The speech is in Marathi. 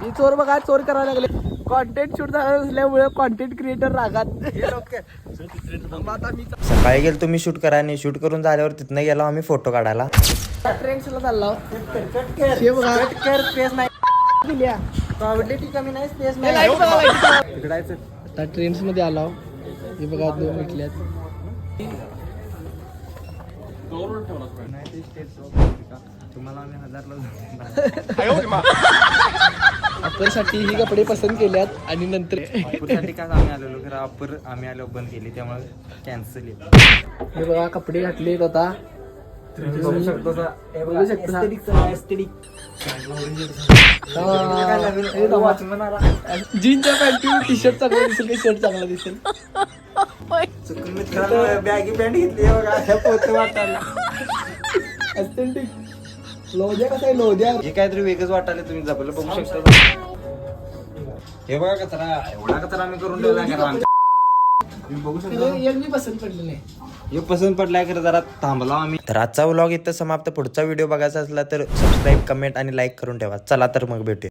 ही चोर बघा चोर करायला लागले. कॉन्टेंट शूट झालं असल्यामुळे कॉन्टेंट क्रिएटर रागात. सकाळी गेलो तुम्ही शूट करा आणि शूट करून झाल्यावर तिथनं गेलो आम्ही फोटो काढायला. ट्रेंड्सला चालला आता ट्रेंड्स मध्ये आलो. हे बघा 2 भेटल्यात. तुम्हाला आम्ही 1000ला अप्परसाठी ही कपडे पसंत केल्यात आणि नंतर अप्परसाठी काय आम्ही आलेलो खरं अप्पर आम्ही आलो बंद केली त्यामुळे कॅन्सल. हे बघा कपडे घातलेत आता. बघू शकता. जीनच्या पॅन्टीवर टी शर्ट चांगला दिसेल की शर्ट चांगला दिसेल. बॅगी पॅन्ट घेतली वाटायला लोद्या कसा आहे लोद्या. हे काहीतरी वेगळंच वाटायला तुम्ही जपलं बघू शकता. हे बघा कचरा एवढा कचरा आम्ही करून ठेवला बघू शकता. एक मी पसंत पडले नाही. हे पसंत पडलाय खरं जरा थांबला आम्ही. तर आजचा व्लॉग इथं समाप्त. पुढचा व्हिडिओ बघायचा असला तर सबस्क्राईब कमेंट आणि लाईक करून ठेवा. चला तर मग भेटू.